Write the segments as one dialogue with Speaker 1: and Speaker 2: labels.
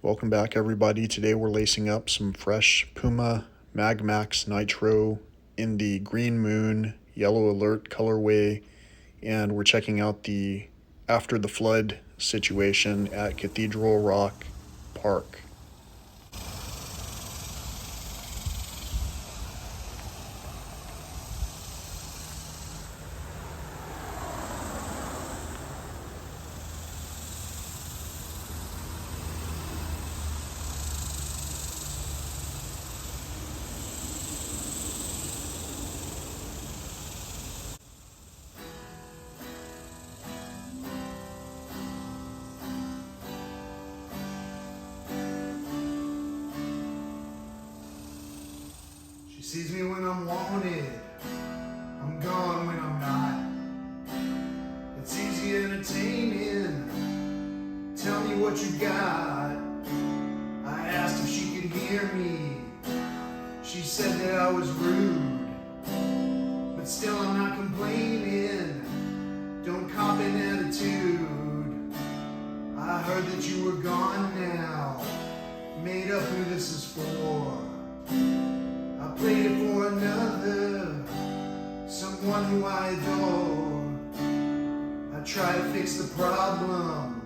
Speaker 1: Welcome back, everybody. Today we're lacing up some fresh Puma Mag Max Nitro in the Green Moon Yellow Alert colorway, and we're checking out the After the Flood situation at Cathedral Rock Park.
Speaker 2: She sees me when I'm wanted, I'm gone when I'm not. It's easy entertaining, tell me what you got. I asked if she could hear me, she said that I was rude. But still I'm not complaining, don't cop an attitude. I heard that you were gone now, made up who this is for. I played it for another, someone who I adore. I try to fix the problem,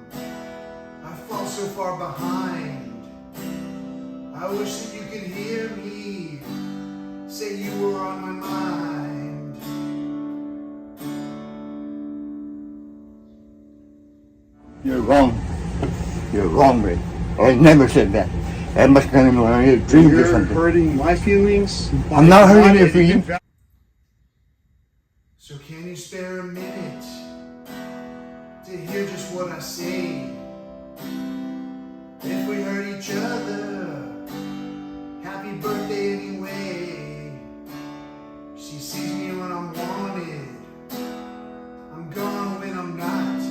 Speaker 2: I fall so far behind. I wish that you could hear me, say you were on my mind.
Speaker 3: You're wrong. You're wrong, Ray. I never said that. That must have been when I dreamed or something.
Speaker 2: You're hurting my feelings.
Speaker 3: I'm not hurting your feelings.
Speaker 2: So can you spare a minute to hear just what I say? If we hurt each other, happy birthday anyway. She sees me when I'm wanted, I'm gone when I'm not.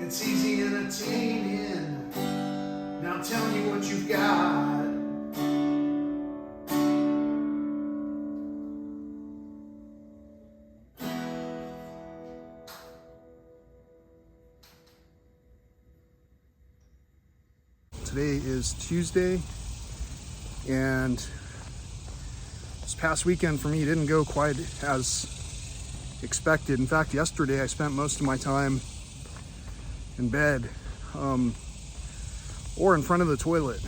Speaker 2: It's easy entertaining, now tell me what you've got.
Speaker 1: Today is Tuesday, and this past weekend for me didn't go quite as expected. In fact, yesterday I spent most of my time in bed or in front of the toilet.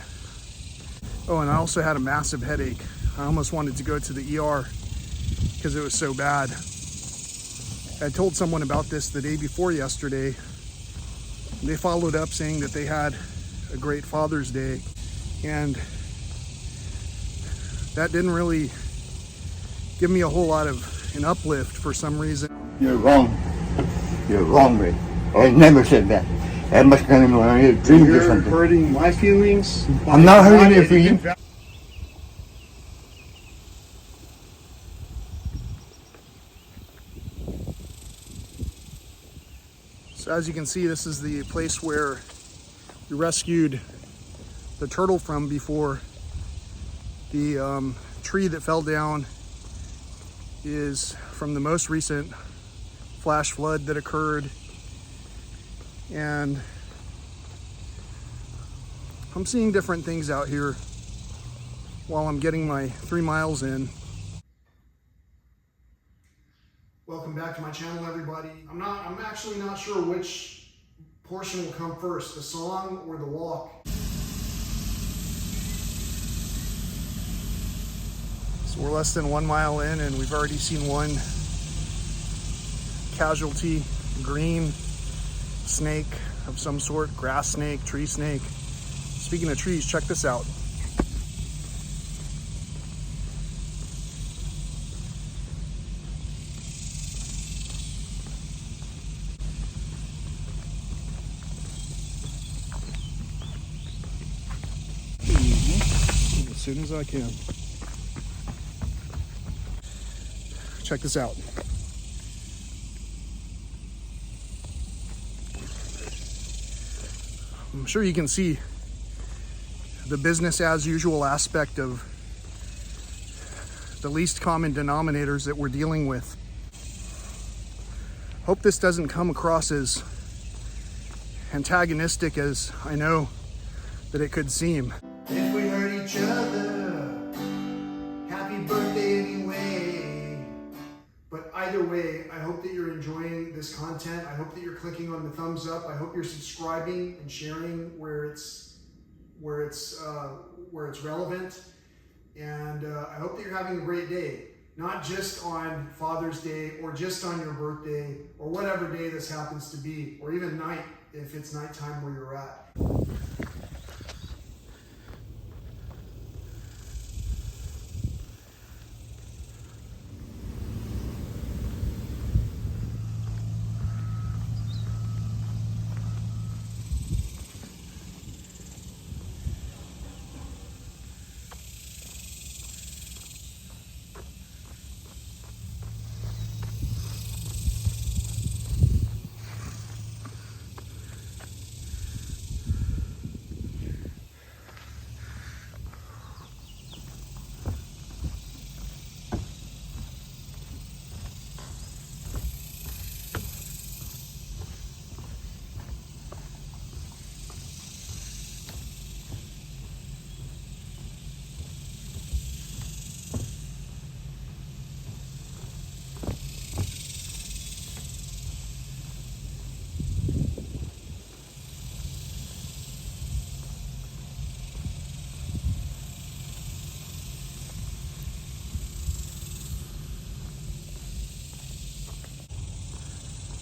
Speaker 1: Oh, and I also had a massive headache. I almost wanted to go to the ER because it was so bad. I told someone about this the day before yesterday. They followed up saying that they had a great Father's Day, and that didn't really give me a whole lot of an uplift for some reason.
Speaker 3: You're wrong. You're wrong, Ray. I never said that. That must have been when I dreamed or
Speaker 2: You're
Speaker 3: something.
Speaker 2: hurting my feelings.
Speaker 3: I'm not hurting your feelings.
Speaker 1: So as you can see, this is the place where we rescued the turtle from before. The tree that fell down is from the most recent flash flood that occurred, and I'm seeing different things out here while I'm getting my 3 miles in.
Speaker 2: Welcome back to my channel, everybody. I'm actually not sure which portion will come first, the song or the walk.
Speaker 1: So we're less than 1 mile in, and we've already seen one casualty, green snake of some sort, grass snake, tree snake. Speaking of trees, check this out. As soon as I can. Check this out. I'm sure you can see the business as usual aspect of the least common denominators that we're dealing with. Hope this doesn't come across as antagonistic, as I know that it could seem.
Speaker 2: If we hurt each other, happy birthday anyway. But either way, I hope that you're enjoying this content. I hope that you're clicking on the thumbs up. I hope you're subscribing and sharing where it's relevant. And I hope that you're having a great day, not just on Father's Day or just on your birthday or whatever day this happens to be, or even night if it's nighttime where you're at.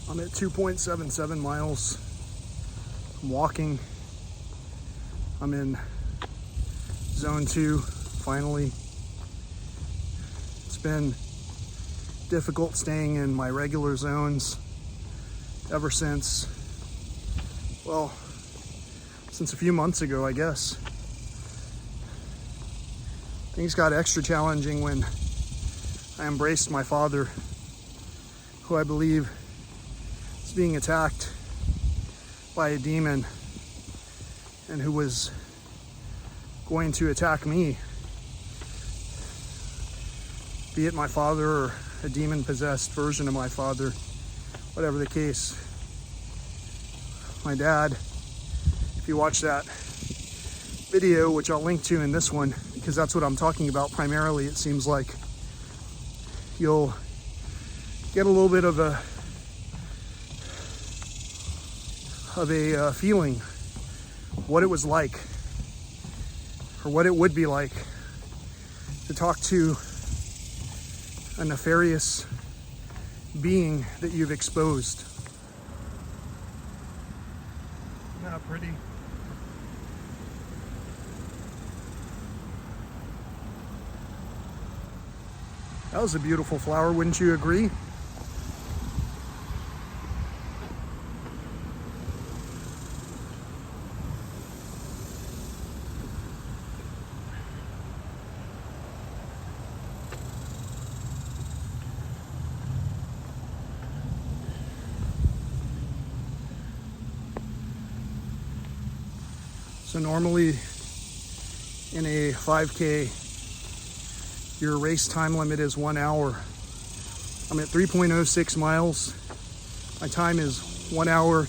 Speaker 1: I'm at 2.77 miles. I'm walking. I'm in zone 2, finally. It's been difficult staying in my regular zones ever since, well, since a few months ago, I guess. Things got extra challenging when I embraced my father, who I believe is being attacked by a demon and who was going to attack me, be it my father or a demon-possessed version of my father, whatever the case. My dad, if you watch that video, which I'll link to in this one, because that's what I'm talking about primarily, it seems like you'll get a little bit of a feeling what it was like, or what it would be like to talk to a nefarious being that you've exposed. Isn't that pretty? That was a beautiful flower, wouldn't you agree? So normally in a 5K, your race time limit is 1 hour. I'm at 3.06 miles. My time is 1 hour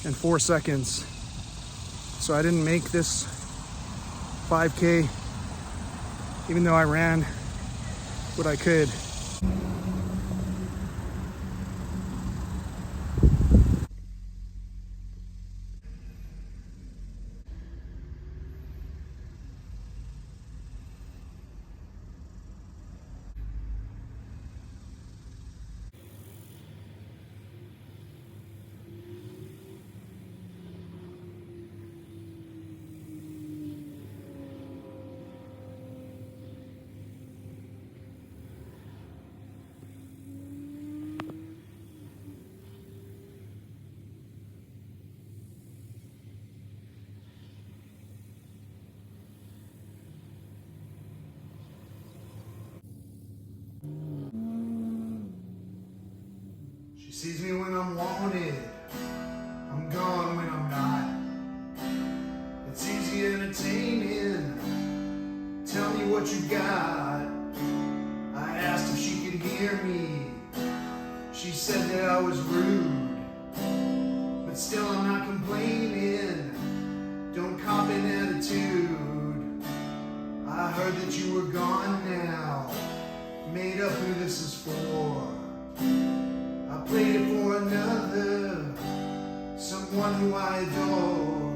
Speaker 1: and 4 seconds. So I didn't make this 5K, even though I ran what I could.
Speaker 2: She sees me when I'm wanted, I'm gone when I'm not. It's easy entertaining, tell me what you got. I asked if she could hear me, she said that I was rude, but still I'm not complaining. Don't cop it that you were gone now. Made up who this is for. I played it for another, someone who I adore.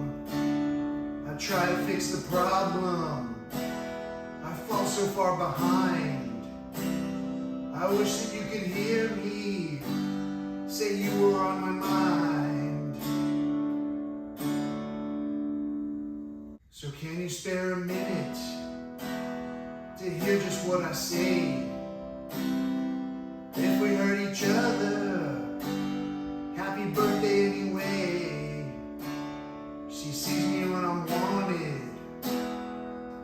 Speaker 2: I try to fix the problem, I fall so far behind. I wish that you could hear me say you were on my mind. So can you spare a minute to hear just what I say? If we hurt each other, happy birthday anyway. She sees me when I'm wanted,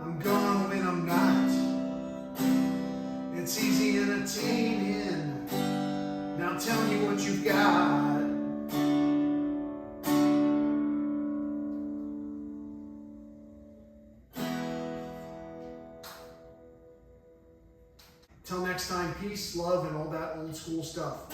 Speaker 2: I'm gone when I'm not. It's easy entertaining, now tell me what you've got. Till next time, peace, love, and all that old school stuff.